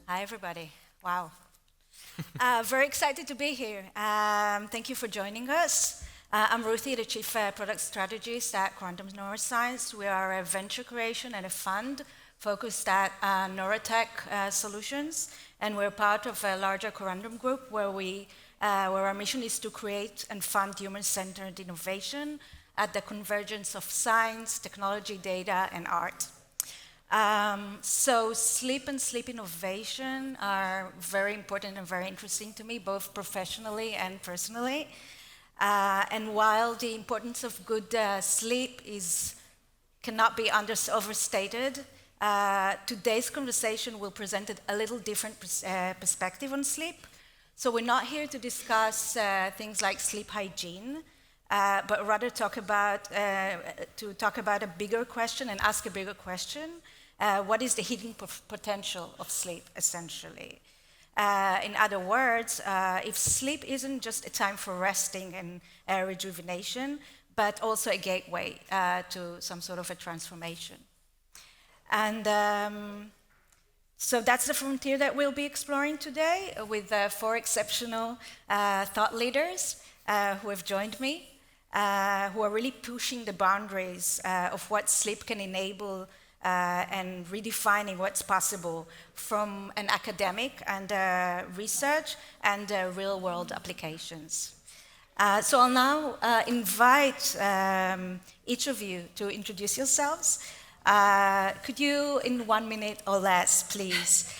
Hi, everybody. Wow. Very excited to be here. Thank you for joining us. I'm Ruthie, the Chief Product Strategist at Quantum Neuroscience. We are a venture creation and a fund focused at neurotech solutions, and we're part of a larger Quantum group where our mission is to create and fund human-centered innovation at the convergence of science, technology, data, and art. So sleep and sleep innovation are very important and very interesting to me, both professionally and personally. And while the importance of good sleep cannot be overstated, today's conversation will present a little different perspective on sleep. So we're not here to discuss things like sleep hygiene, but rather talk about a bigger question and ask a bigger question. What is the hidden potential of sleep, essentially? In other words, if sleep isn't just a time for resting and rejuvenation, but also a gateway to some sort of a transformation. And so that's the frontier that we'll be exploring today with 4 exceptional thought leaders who have joined me, who are really pushing the boundaries of what sleep can enable and redefining what's possible from an academic and research and real-world applications. So I'll now invite each of you to introduce yourselves. Could you, in 1 minute or less, please,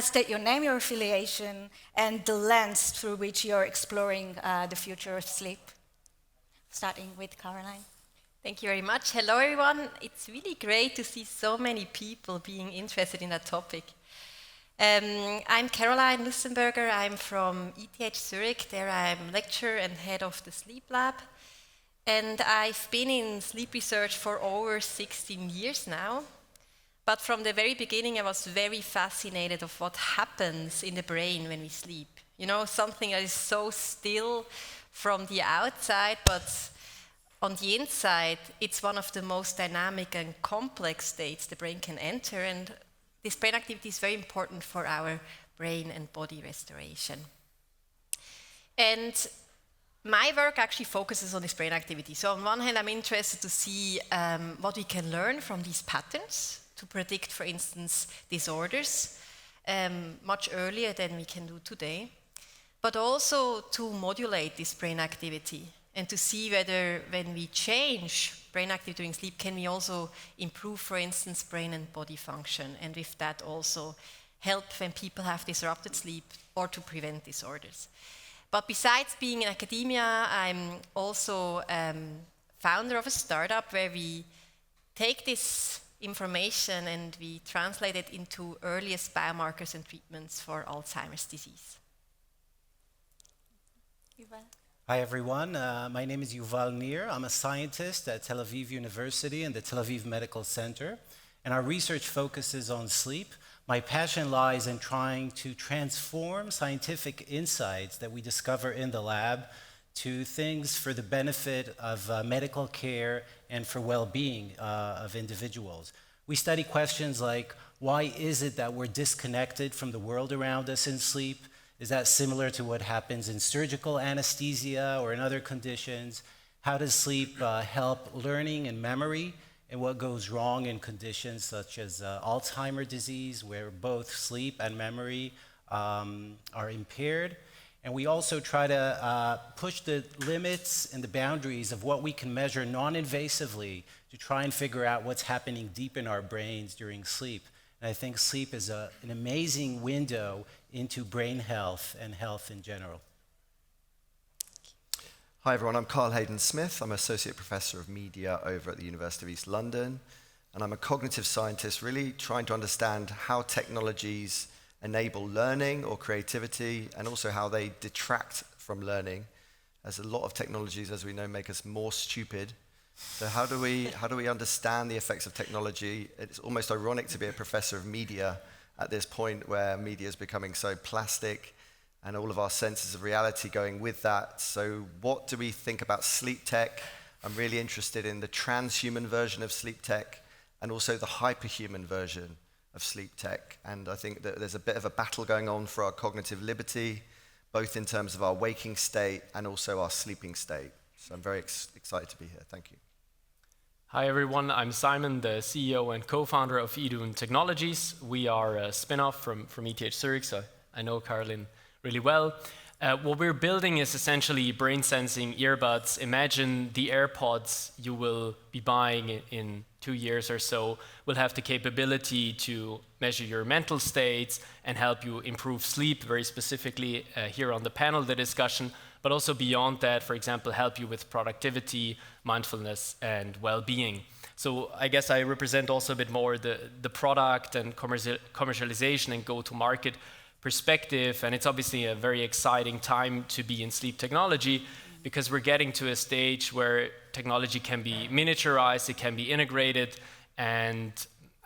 state your name, your affiliation, and the lens through which you're exploring the future of sleep? Starting with Caroline. Thank you very much. Hello, everyone. It's really great to see so many people being interested in that topic. I'm Caroline Lussenberger. I'm from ETH Zurich. There I'm lecturer and head of the sleep lab. And I've been in sleep research for over 16 years now. But from the very beginning, I was very fascinated of what happens in the brain when we sleep. You know, something that is so still from the outside, but on the inside, it's one of the most dynamic and complex states the brain can enter, and this brain activity is very important for our brain and body restoration. And my work actually focuses on this brain activity. So on one hand, I'm interested to see what we can learn from these patterns to predict, for instance, disorders much earlier than we can do today, but also to modulate this brain activity and to see whether when we change brain activity during sleep, can we also improve, for instance, brain and body function, and with that also help when people have disrupted sleep or to prevent disorders. But besides being in academia, I'm also founder of a startup where we take this information and we translate it into earliest biomarkers and treatments for Alzheimer's disease. Hi, everyone. My name is Yuval Nir. I'm a scientist at Tel Aviv University and the Tel Aviv Medical Center, and our research focuses on sleep. My passion lies in trying to transform scientific insights that we discover in the lab to things for the benefit of medical care and for well-being of individuals. We study questions like, why is it that we're disconnected from the world around us in sleep? Is that similar to what happens in surgical anesthesia or in other conditions? How does sleep help learning and memory? And what goes wrong in conditions such as Alzheimer's disease, where both sleep and memory are impaired? And we also try to push the limits and the boundaries of what we can measure non-invasively to try and figure out what's happening deep in our brains during sleep. And I think sleep is an amazing window into brain health and health in general. Hi everyone, I'm Carl Hayden-Smith. I'm Associate Professor of Media over at the University of East London. And I'm a cognitive scientist really trying to understand how technologies enable learning or creativity and also how they detract from learning. As a lot of technologies, as we know, make us more stupid. So how do we understand the effects of technology? It's almost ironic to be a professor of media at this point where media is becoming so plastic and all of our senses of reality going with that. So what do we think about sleep tech? I'm really interested in the transhuman version of sleep tech and also the hyperhuman version of sleep tech. And I think that there's a bit of a battle going on for our cognitive liberty, both in terms of our waking state and also our sleeping state. So I'm very excited to be here. Thank you. Hi everyone, I'm Simon, the CEO and co-founder of Idun Technologies. We are a spin-off from ETH Zurich, so I know Caroline really well. What we're building is essentially brain sensing earbuds. Imagine the AirPods you will be buying in 2 years or so will have the capability to measure your mental states and help you improve sleep, very specifically here on the panel, the discussion, but also beyond that, for example, help you with productivity, mindfulness, and well-being. So I guess I represent also a bit more the product and commercialization and go-to-market perspective, and it's obviously a very exciting time to be in sleep technology because we're getting to a stage where technology can be miniaturized, it can be integrated, and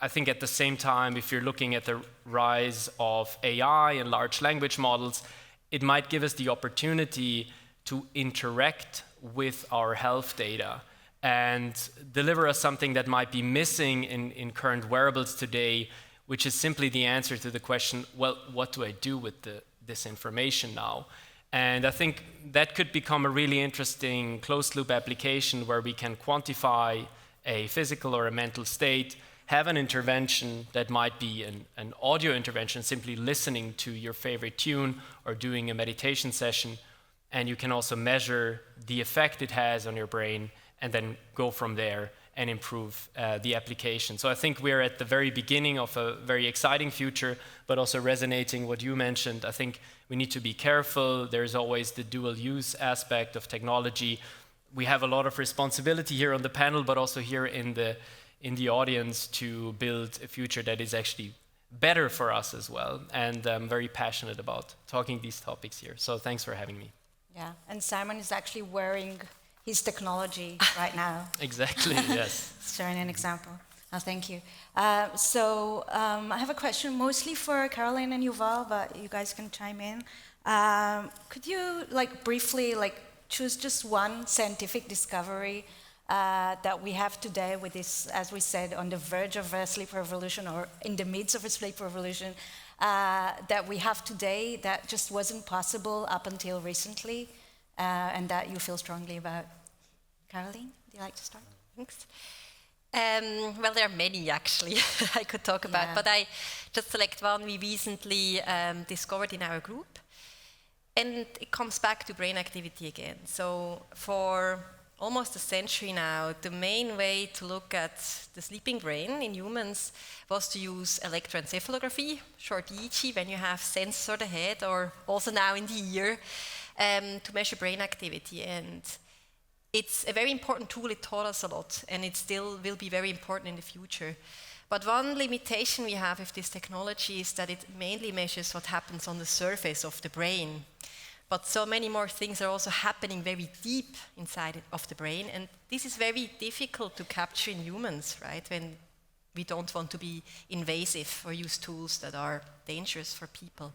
I think at the same time, if you're looking at the rise of AI and large language models, it might give us the opportunity to interact with our health data and deliver us something that might be missing in current wearables today, which is simply the answer to the question, well, what do I do with this information now? And I think that could become a really interesting closed-loop application where we can quantify a physical or a mental state, have an intervention that might be an audio intervention, simply listening to your favorite tune or doing a meditation session, and you can also measure the effect it has on your brain and then go from there and improve the application. So I think we're at the very beginning of a very exciting future, but also resonating what you mentioned. I think we need to be careful. There's always the dual use aspect of technology. We have a lot of responsibility here on the panel, but also here in the audience to build a future that is actually better for us as well. And I'm very passionate about talking these topics here. So thanks for having me. Yeah, and Simon is actually wearing his technology right now. Exactly, yes. Showing an example. Oh, thank you. I have a question mostly for Caroline and Yuval, but you guys can chime in. Could you briefly choose just one scientific discovery that we have today with this, as we said, on the verge of a sleep revolution or in the midst of a sleep revolution, that we have today that just wasn't possible up until recently, and that you feel strongly about? Caroline, would you like to start? Thanks. Well, there are many actually I could talk about, but I just select one we recently discovered in our group. And it comes back to brain activity again. So for almost a century now, the main way to look at the sleeping brain in humans was to use electroencephalography, short EEG, when you have sensor the head, or also now in the ear, to measure brain activity. And it's a very important tool. It taught us a lot, and it still will be very important in the future. But one limitation we have with this technology is that it mainly measures what happens on the surface of the brain. But so many more things are also happening very deep inside of the brain, and this is very difficult to capture in humans, right? When we don't want to be invasive or use tools that are dangerous for people.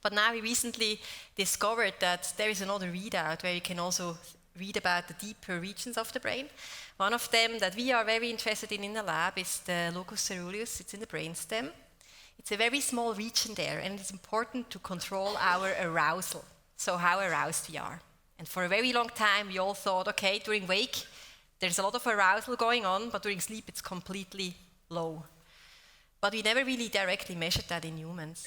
But now we recently discovered that there is another readout where you can also read about the deeper regions of the brain. One of them that we are very interested in the lab is the locus ceruleus. It's in the brainstem. It's a very small region there, and it's important to control our arousal, so how aroused we are. And for a very long time, we all thought, okay, during wake, there's a lot of arousal going on, but during sleep, it's completely low. But we never really directly measured that in humans.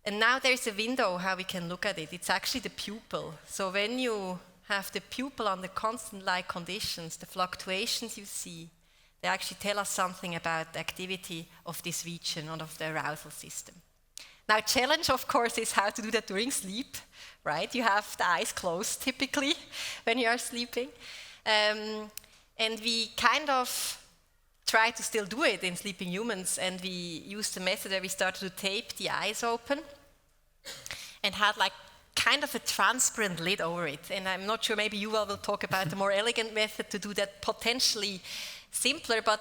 And now there's a window how we can look at it. It's actually the pupil. So when you have the pupil under constant light conditions, the fluctuations you see, they actually tell us something about the activity of this region and of the arousal system. Now, challenge, of course, is how to do that during sleep, right? You have the eyes closed, typically, when you are sleeping. And we kind of try to still do it in sleeping humans, and we used the method where we started to tape the eyes open and had kind of a transparent lid over it. And I'm not sure, maybe Yuval will talk about a more elegant method to do that, potentially simpler, but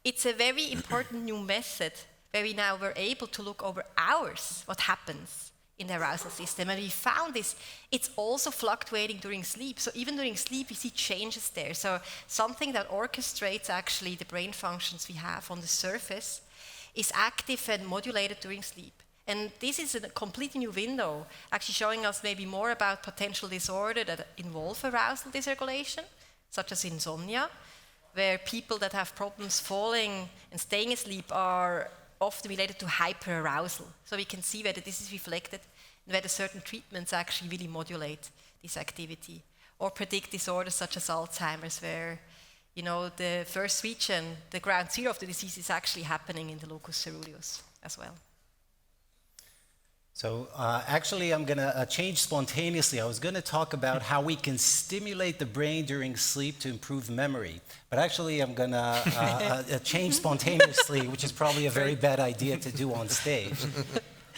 it's a very important new method where we now were able to look over hours what happens in the arousal system. And we found this, it's also fluctuating during sleep. So even during sleep, we see changes there. So something that orchestrates actually the brain functions we have on the surface is active and modulated during sleep. And this is a completely new window, actually showing us maybe more about potential disorder that involve arousal dysregulation, such as insomnia, where people that have problems falling and staying asleep are often related to hyperarousal. So we can see whether this is reflected and whether certain treatments actually really modulate this activity or predict disorders such as Alzheimer's, where the first region, the ground zero of the disease, is actually happening in the locus coeruleus as well. So actually, I'm going to change spontaneously. I was going to talk about how we can stimulate the brain during sleep to improve memory. But actually, I'm going to change spontaneously, which is probably a very bad idea to do on stage,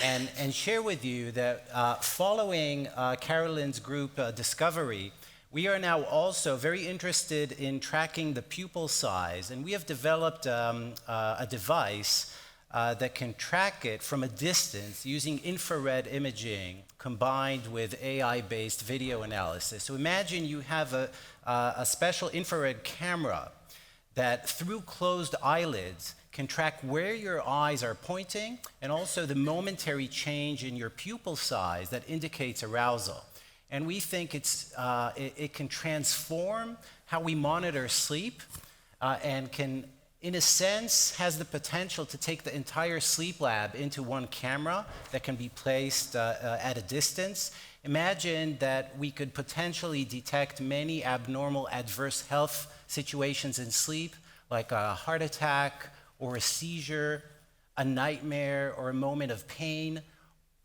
and share with you that following Carolyn's group discovery, we are now also very interested in tracking the pupil size. And we have developed a device that can track it from a distance using infrared imaging combined with AI-based video analysis. So imagine you have a special infrared camera that through closed eyelids can track where your eyes are pointing and also the momentary change in your pupil size that indicates arousal. And we think it can transform how we monitor sleep and can, in a sense, has the potential to take the entire sleep lab into one camera that can be placed at a distance. Imagine that we could potentially detect many abnormal adverse health situations in sleep, like a heart attack or a seizure, a nightmare or a moment of pain.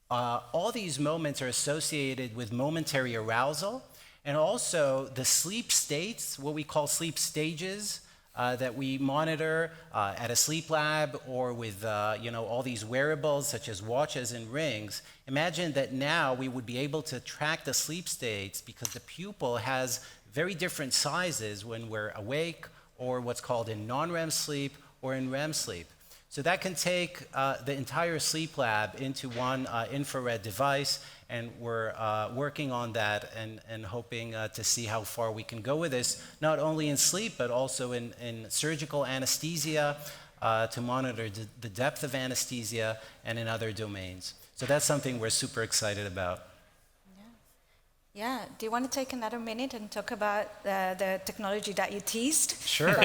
All these moments are associated with momentary arousal, and also the sleep states, what we call sleep stages, that we monitor at a sleep lab or with all these wearables such as watches and rings. Imagine that now we would be able to track the sleep states because the pupil has very different sizes when we're awake or what's called in non-REM sleep or in REM sleep. So that can take the entire sleep lab into one infrared device, and we're working on that and hoping to see how far we can go with this, not only in sleep, but also in surgical anesthesia, to monitor the depth of anesthesia, and in other domains. So that's something we're super excited about. Yeah, do you want to take another minute and talk about the technology that you teased? Sure.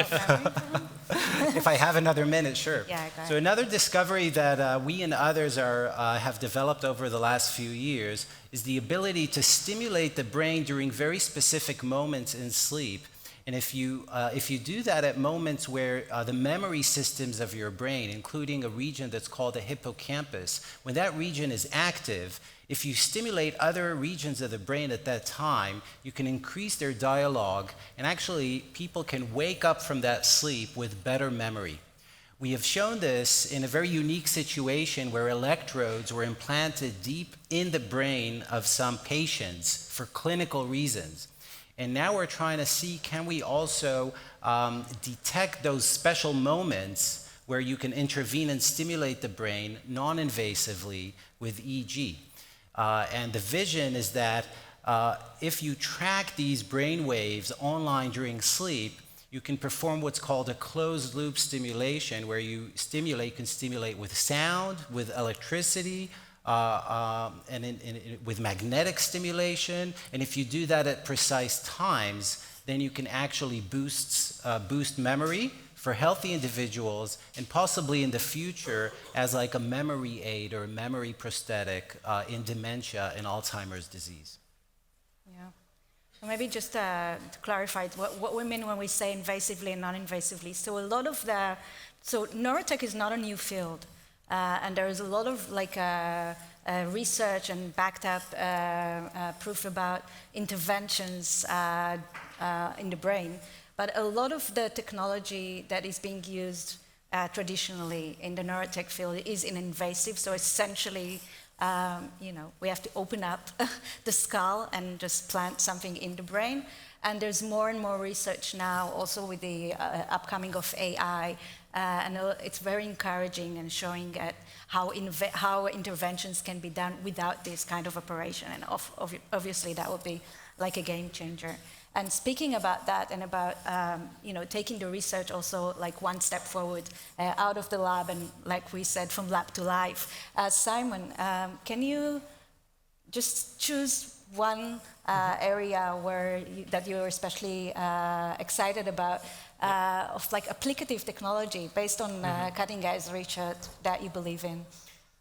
If I have another minute, sure. Yeah, go ahead. So another discovery that we and others have developed over the last few years is the ability to stimulate the brain during very specific moments in sleep. And if you do that at moments where the memory systems of your brain, including a region that's called the hippocampus, when that region is active, if you stimulate other regions of the brain at that time, you can increase their dialogue, and actually people can wake up from that sleep with better memory. We have shown this in a very unique situation where electrodes were implanted deep in the brain of some patients for clinical reasons. And now we're trying to see, can we also detect those special moments where you can intervene and stimulate the brain non-invasively with EEG. And the vision is that if you track these brain waves online during sleep, you can perform what's called a closed-loop stimulation, where you can stimulate with sound, with electricity, and with magnetic stimulation. And if you do that at precise times, then you can actually boost memory for healthy individuals, and possibly in the future as like a memory aid or a memory prosthetic in dementia and Alzheimer's disease. Yeah. Well, maybe just to clarify what we mean when we say invasively and non-invasively. So neurotech is not a new field, and there is a lot of research and backed up proof about interventions in the brain. But a lot of the technology that is being used traditionally in the neurotech field is invasive. So essentially, we have to open up the skull and just plant something in the brain. And there's more and more research now, also with the upcoming of AI, and it's very encouraging and showing at how interventions can be done without this kind of operation. And obviously, that would be like a game changer. And speaking about that and about taking the research also like one step forward out of the lab and like we said from lab to life. Simon, can you just choose one area that you're especially excited about of like applicative technology based on cutting edge research that you believe in?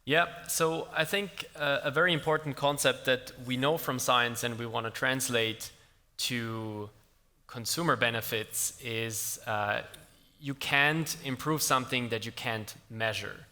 Yeah, so I think a very important concept that we know from science and we want to translate to consumer benefits is you can't improve something that you can't measure.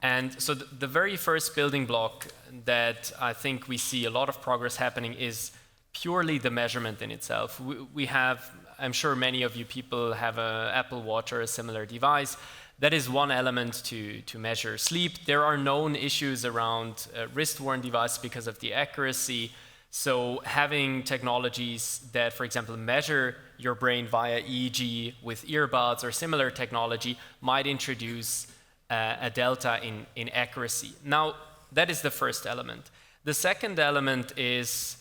And so the very first building block that I think we see a lot of progress happening is purely the measurement in itself. We have, I'm sure many of you people have an Apple Watch or a similar device. That is one element to measure sleep. There are known issues around wrist-worn devices because of the accuracy. So having technologies that, for example, measure your brain via EEG with earbuds or similar technology might introduce a delta in accuracy. Now, that is the first element. The second element is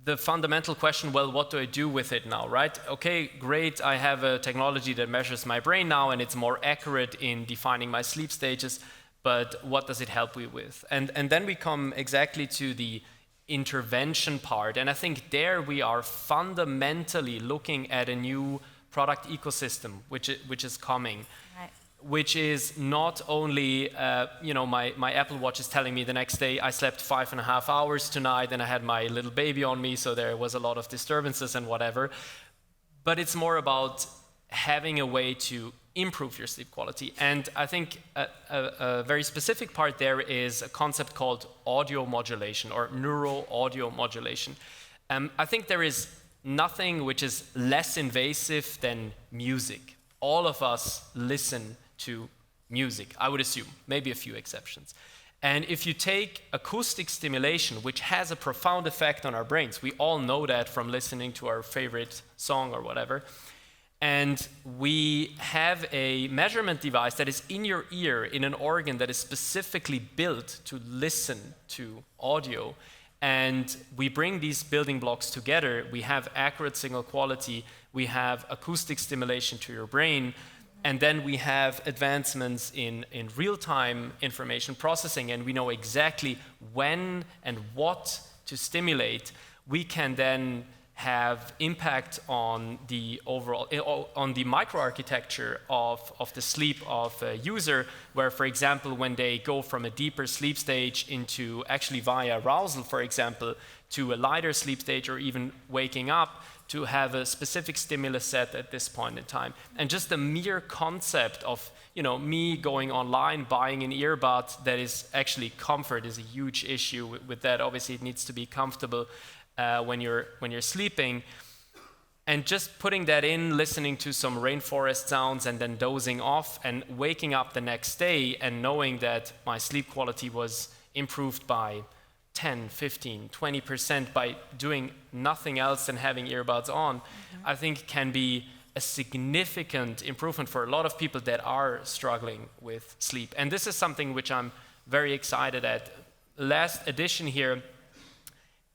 the fundamental question, well, what do I do with it now, right? Okay, great, I have a technology that measures my brain now and it's more accurate in defining my sleep stages, but what does it help me with? And then we come exactly to the intervention part, and I think there we are fundamentally looking at a new product ecosystem which is coming. Right. Which is not only, my Apple Watch is telling me the next day I slept 5.5 hours tonight and I had my little baby on me, so there was a lot of disturbances and whatever, but it's more about having a way to improve your sleep quality. And I think a very specific part there is a concept called audio modulation or neuro audio modulation. I think there is nothing which is less invasive than music. All of us listen to music, I would assume, maybe a few exceptions. And if you take acoustic stimulation, which has a profound effect on our brains, we all know that from listening to our favorite song or whatever, and we have a measurement device that is in your ear in an organ that is specifically built to listen to audio, and we bring these building blocks together, we have accurate signal quality, we have acoustic stimulation to your brain, and then we have advancements in real-time information processing, and we know exactly when and what to stimulate. We can then have impact on the overall, on the microarchitecture of the sleep of a user, where, for example, when they go from a deeper sleep stage into actually via arousal, for example, to a lighter sleep stage or even waking up, to have a specific stimulus set at this point in time. And just the mere concept of me going online, buying an earbud that is actually comfort is a huge issue with that. Obviously, it needs to be comfortable when you're sleeping. And just putting that in, listening to some rainforest sounds and then dozing off and waking up the next day and knowing that my sleep quality was improved by 10, 15, 20% by doing nothing else than having earbuds on, I think can be a significant improvement for a lot of people that are struggling with sleep. And this is something which I'm very excited at. Last addition here,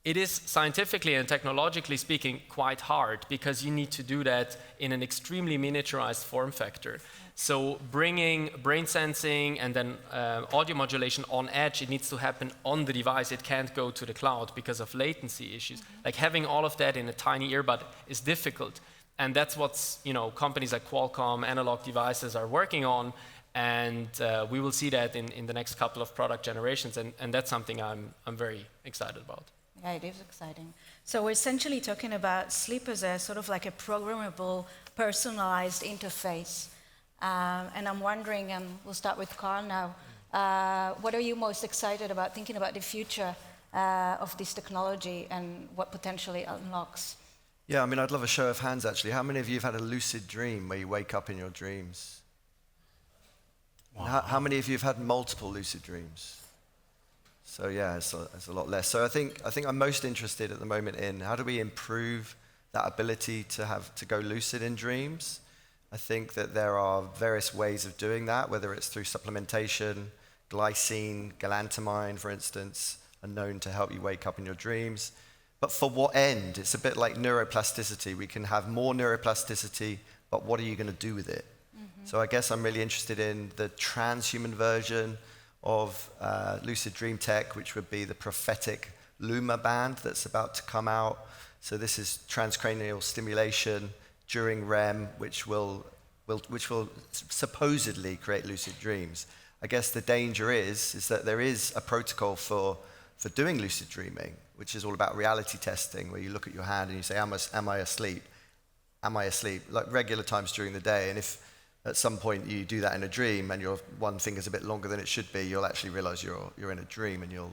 it is scientifically and technologically speaking quite hard because you need to do that in an extremely miniaturized form factor. So bringing brain sensing and then audio modulation on edge, it needs to happen on the device. It can't go to the cloud because of latency issues. Like having all of that in a tiny earbud is difficult. And that's what companies like Qualcomm, Analog Devices are working on. And we will see that in the next couple of product generations. And that's something I'm very excited about. Yeah, it is exciting. So we're essentially talking about sleep as a sort of like a programmable, personalized interface. And I'm wondering, and we'll start with Carl now, what are you most excited about thinking about the future of this technology and what potentially it unlocks? Yeah, I mean, I'd love a show of hands, actually. How many of you have had a lucid dream where you wake up in your dreams? Wow. How many of you have had multiple lucid dreams? So yeah, it's a lot less. So I think I'm most interested at the moment in how do we improve that ability to go lucid in dreams. I think that there are various ways of doing that, whether it's through supplementation, glycine, galantamine, for instance, are known to help you wake up in your dreams. but for what end? It's a bit like neuroplasticity. We can have more neuroplasticity, but what are you going to do with it? So I guess I'm really interested in the transhuman version of lucid dream tech, which would be the prophetic Luma band that's about to come out. So this is transcranial stimulation during REM, which will supposedly create lucid dreams. I guess the danger is that there is a protocol for doing lucid dreaming, which is all about reality testing, where you look at your hand and you say, am I asleep? Am I asleep? Like regular times during the day. And if at some point you do that in a dream and your one finger's a bit longer than it should be, you'll actually realize you're in a dream and you'll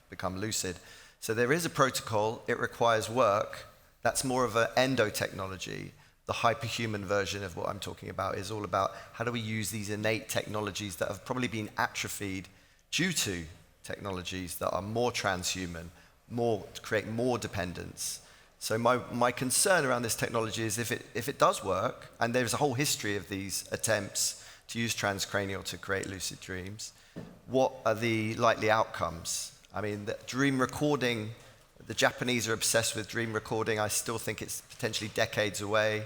become lucid. So there is a protocol. It requires work. That's more of an endo technology. The hyperhuman version of what I'm talking about is all about how do we use these innate technologies that have probably been atrophied due to technologies that are more transhuman, create more dependence. So my concern around this technology is if it does work, and there's a whole history of these attempts to use transcranial to create lucid dreams, what are the likely outcomes? I mean, the dream recording, the Japanese are obsessed with dream recording. I still think it's potentially decades away.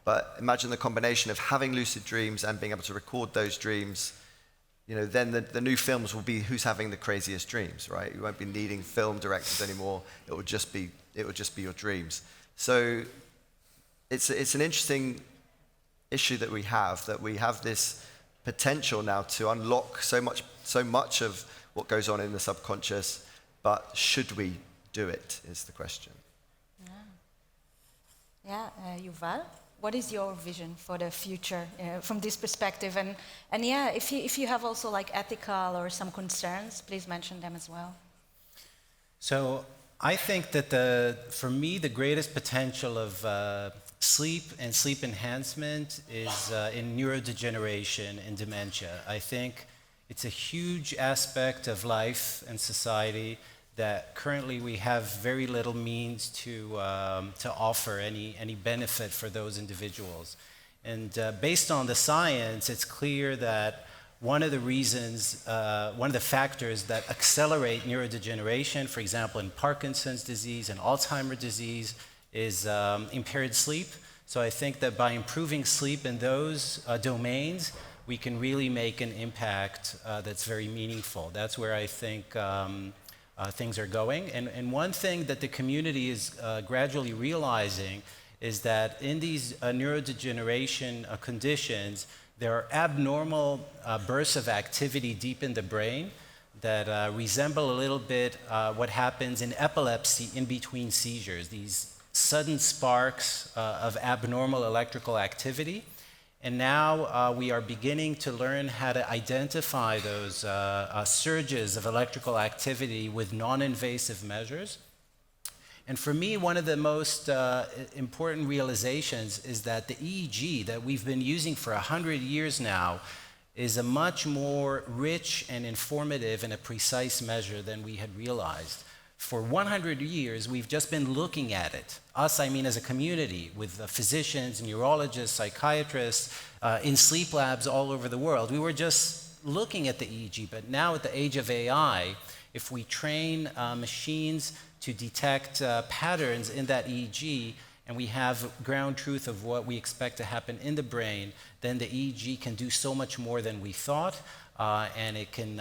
But imagine the combination of having lucid dreams and being able to record those dreams. Then the new films will be who's having the craziest dreams, right? You won't be needing film directors anymore. It would just be your dreams. So it's an interesting issue that we have this potential now to unlock so much of what goes on in the subconscious, but should we do it is the question. Yuval, what is your vision for the future from this perspective? And if you have also like ethical or some concerns, please mention them as well. So I think that for me, the greatest potential of sleep and sleep enhancement is in neurodegeneration and dementia. I think it's a huge aspect of life and society that currently we have very little means to offer any benefit for those individuals. And based on the science, it's clear that one of the factors that accelerate neurodegeneration, for example, in Parkinson's disease and Alzheimer's disease, is impaired sleep. So I think that by improving sleep in those domains, we can really make an impact that's very meaningful. That's where I think things are going. And one thing that the community is gradually realizing is that in these neurodegeneration conditions, there are abnormal bursts of activity deep in the brain that resemble a little bit what happens in epilepsy in between seizures, these sudden sparks of abnormal electrical activity. And now we are beginning to learn how to identify those surges of electrical activity with non-invasive measures. And for me, one of the most important realizations is that the EEG that we've been using for 100 years now is a much more rich and informative and a precise measure than we had realized. For 100 years, we've just been looking at it. Us, I mean as a community, with physicians, neurologists, psychiatrists, in sleep labs all over the world. We were just looking at the EEG, but now at the age of AI, if we train machines to detect patterns in that EEG, and we have ground truth of what we expect to happen in the brain, then the EEG can do so much more than we thought, and it can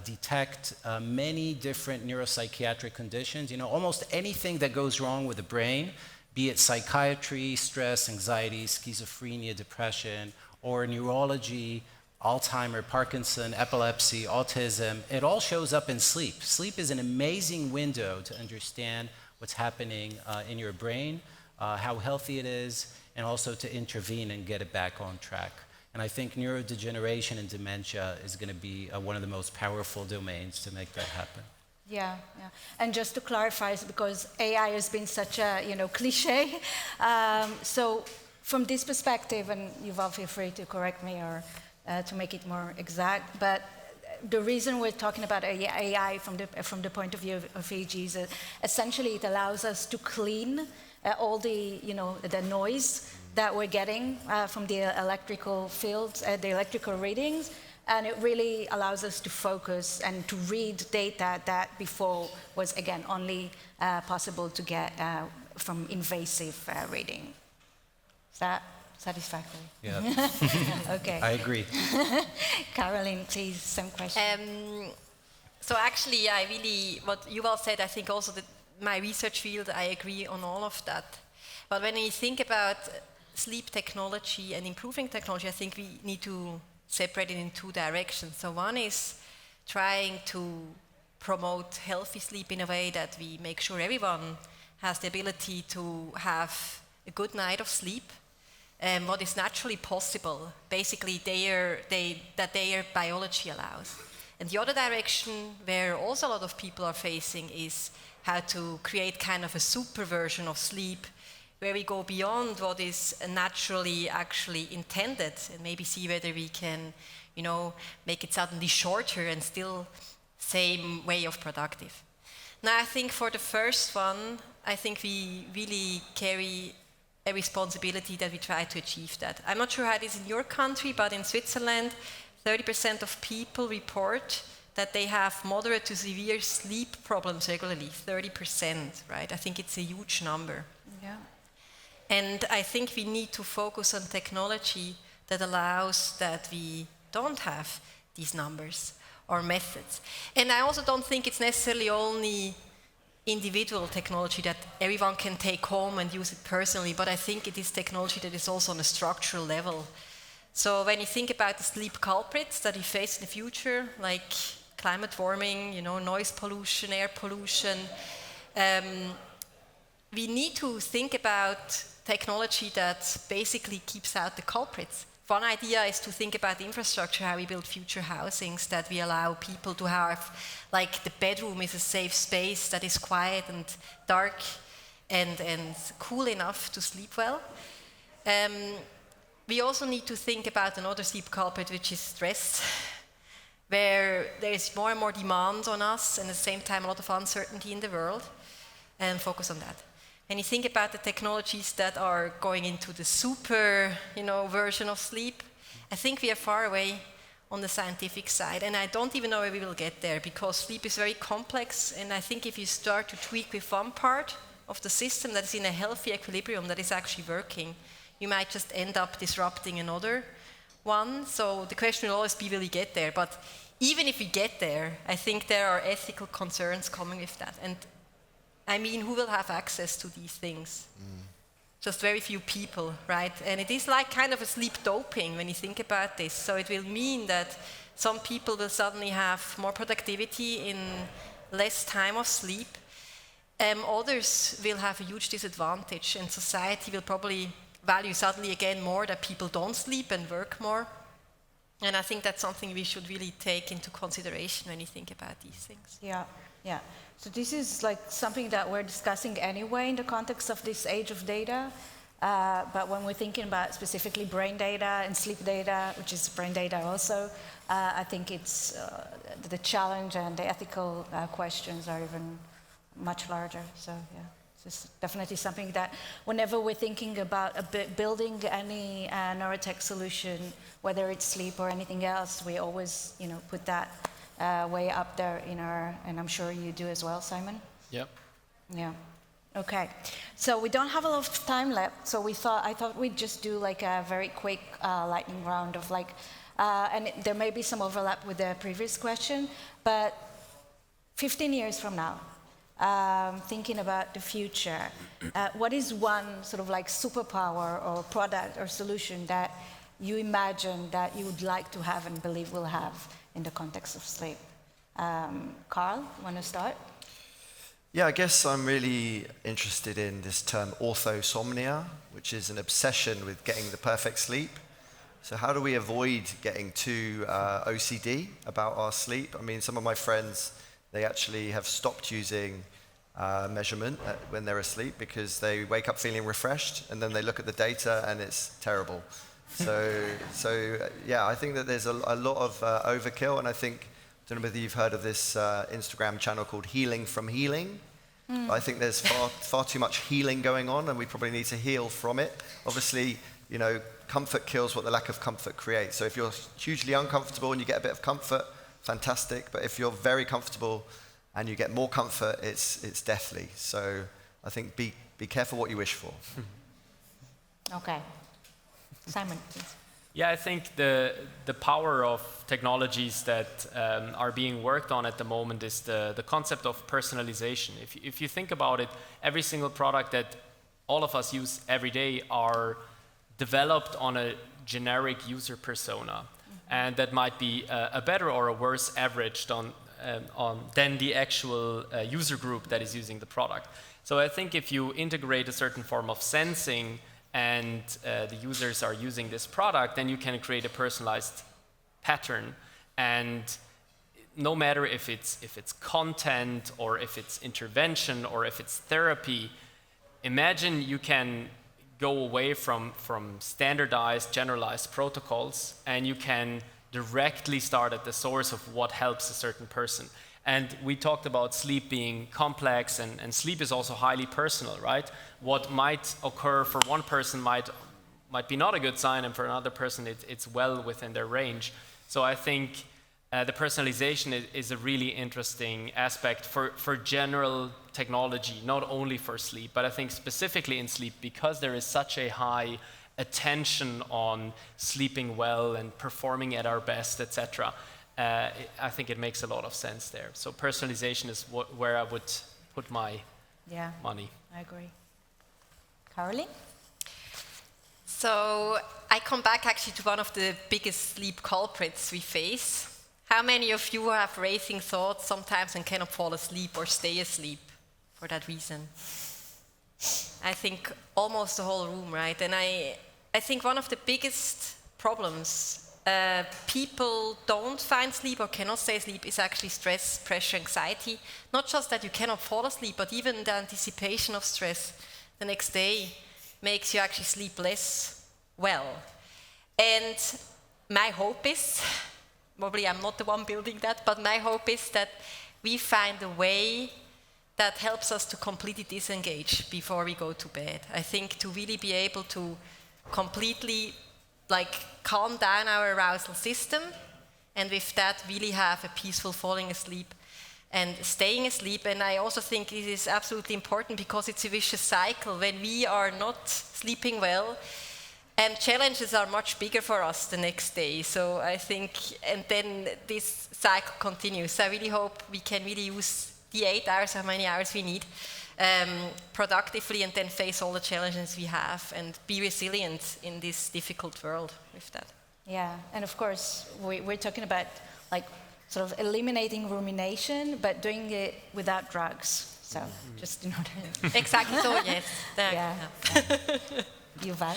detect many different neuropsychiatric conditions. Almost anything that goes wrong with the brain, be it psychiatry, stress, anxiety, schizophrenia, depression, or neurology, Alzheimer's, Parkinson, epilepsy, autism, it all shows up in sleep. Sleep is an amazing window to understand what's happening in your brain, how healthy it is, and also to intervene and get it back on track. And I think neurodegeneration and dementia is going to be one of the most powerful domains to make that happen. Yeah. And just to clarify, because AI has been such a cliche, so from this perspective, and Yuval, feel free to correct me or to make it more exact, but the reason we're talking about AI from the point of view of EEG is essentially it allows us to clean all the the noise that we're getting from the electrical fields, the electrical readings, And it really allows us to focus and to read data that before was, again, only possible to get from invasive reading. Is that satisfactory? Yeah. Okay. I agree. Caroline, please, some questions. So actually, what you all said, I think also that my research field, I agree on all of that. But when we think about sleep technology and improving technology, I think we need to separate it in two directions. So one is trying to promote healthy sleep in a way that we make sure everyone has the ability to have a good night of sleep, what is naturally possible, basically that their biology allows. And the other direction where also a lot of people are facing is how to create kind of a super version of sleep where we go beyond what is naturally actually intended and maybe see whether we can, make it suddenly shorter and still same way of productive. Now, I think for the first one, I think we really carry a responsibility that we try to achieve that. I'm not sure how it is in your country, but in Switzerland, 30% of people report that they have moderate to severe sleep problems regularly, 30%, right? I think it's a huge number. Yeah. And I think we need to focus on technology that allows that we don't have these numbers or methods. And I also don't think it's necessarily only individual technology that everyone can take home and use it personally, but I think it is technology that is also on a structural level. So when you think about the sleep culprits that we face in the future, like climate warming, noise pollution, air pollution, we need to think about technology that basically keeps out the culprits. One idea is to think about infrastructure, how we build future housings that we allow people to have, like the bedroom is a safe space that is quiet and dark and cool enough to sleep well. We also need to think about another sleep culprit, which is stress, where there is more and more demand on us and at the same time a lot of uncertainty in the world, and focus on that. And you think about the technologies that are going into the super, version of sleep, I think we are far away on the scientific side, and I don't even know where we will get there because sleep is very complex, and I think if you start to tweak with one part of the system that is in a healthy equilibrium that is actually working, you might just end up disrupting another one. So the question will always be, will we get there? But even if we get there, I think there are ethical concerns coming with that. And I mean, who will have access to these things? Just very few people, right? And it is like kind of a sleep doping when you think about this. So it will mean that some people will suddenly have more productivity in less time of sleep. Others will have a huge disadvantage, and society will probably value suddenly again more that people don't sleep and work more. And I think that's something we should really take into consideration when you think about these things. Yeah. So this is like something that we're discussing anyway in the context of this age of data. But when we're thinking about specifically brain data and sleep data, which is brain data also, I think it's the challenge and the ethical questions are even much larger. So yeah, it's definitely something that whenever we're thinking about building any neurotech solution, whether it's sleep or anything else, we always put that way up there in our, and I'm sure you do as well, Simon? Yep. Yeah. Okay. So we don't have a lot of time left, so I thought we'd just do like a very quick lightning round of and there may be some overlap with the previous question, but 15 years from now, thinking about the future, what is one sort of like superpower or product or solution that you imagine that you would like to have and believe we'll have in the context of sleep? Carl, want to start? Yeah, I guess I'm really interested in this term orthosomnia, which is an obsession with getting the perfect sleep. So how do we avoid getting too OCD about our sleep? I mean, some of my friends, they actually have stopped using measurement when they're asleep because they wake up feeling refreshed and then they look at the data and it's terrible. So yeah, I think that there's a lot of overkill, and I don't know whether you've heard of this Instagram channel called Healing from Healing. I think there's far too much healing going on, and we probably need to heal from it. Obviously, comfort kills what the lack of comfort creates. So if you're hugely uncomfortable and you get a bit of comfort, fantastic. But if you're very comfortable and you get more comfort, it's deathly. So I think be careful what you wish for. Okay. Simon, please. Yeah, I think the power of technologies that are being worked on at the moment is the concept of personalization. If you think about it, every single product that all of us use every day are developed on a generic user persona. And that might be a better or a worse average than the actual user group that is using the product. So I think if you integrate a certain form of sensing and the users are using this product, then you can create a personalized pattern. And no matter if it's content or if it's intervention or if it's therapy, imagine you can go away from standardized, generalized protocols, and you can directly start at the source of what helps a certain person. And we talked about sleep being complex, and sleep is also highly personal, right? What might occur for one person might be not a good sign, and for another person it's well within their range. So I think the personalization is a really interesting aspect for general technology, not only for sleep, but I think specifically in sleep, because there is such a high attention on sleeping well and performing at our best, etc. I think it makes a lot of sense there. So personalization is where I would put my money. I agree. Caroline? So I come back actually to one of the biggest sleep culprits we face. How many of you have racing thoughts sometimes and cannot fall asleep or stay asleep for that reason? I think almost the whole room, right? And I think one of the biggest problems people don't find sleep or cannot stay asleep is actually stress, pressure, anxiety. Not just that you cannot fall asleep, but even the anticipation of stress the next day makes you actually sleep less well. And my hope is, probably I'm not the one building that, but my hope is that we find a way that helps us to completely disengage before we go to bed. I think to really be able to completely calm down our arousal system, and with that really have a peaceful falling asleep and staying asleep. And I also think it is absolutely important because it's a vicious cycle. When we are not sleeping well, and challenges are much bigger for us the next day. So I think, and then this cycle continues. So I really hope we can really use the 8 hours, how many hours we need, productively, and then face all the challenges we have and be resilient in this difficult world with that. Yeah, and of course, we're talking about sort of eliminating rumination, but doing it without drugs. So just in order. Exactly. So yes. Yeah. Yuval?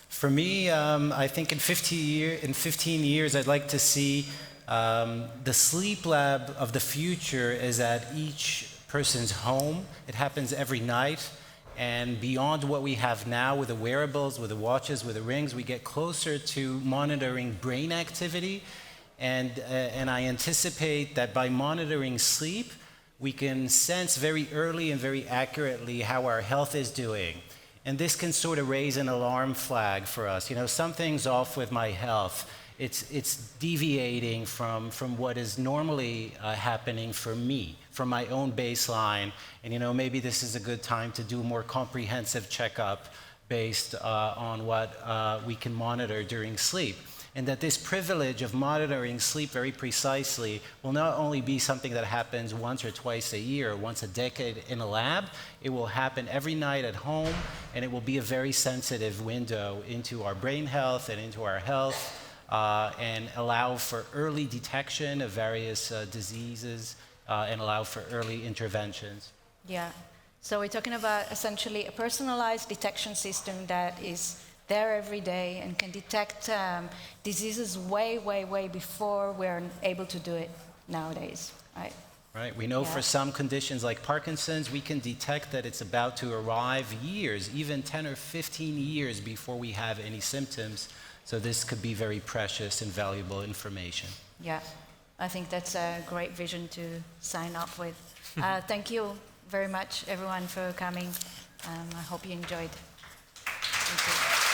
For me, I think in 15 years, I'd like to see the sleep lab of the future is at each person's home. It happens every night. And beyond what we have now with the wearables, with the watches, with the rings, we get closer to monitoring brain activity. And I anticipate that by monitoring sleep, we can sense very early and very accurately how our health is doing. And this can sort of raise an alarm flag for us. Something's off with my health. It's deviating from what is normally happening for me, from my own baseline. And maybe this is a good time to do a more comprehensive checkup based on what we can monitor during sleep. And that this privilege of monitoring sleep very precisely will not only be something that happens once or twice a year, once a decade in a lab, it will happen every night at home, and it will be a very sensitive window into our brain health and into our health, and allow for early detection of various diseases and allow for early interventions. Yeah. So we're talking about essentially a personalized detection system that is there every day and can detect diseases way, way, way before we're able to do it nowadays, right? Right. We know for some conditions like Parkinson's, we can detect that it's about to arrive years, even 10 or 15 years before we have any symptoms. So this could be very precious and valuable information. Yeah, I think that's a great vision to sign off with. Thank you very much, everyone, for coming. I hope you enjoyed. Thank you.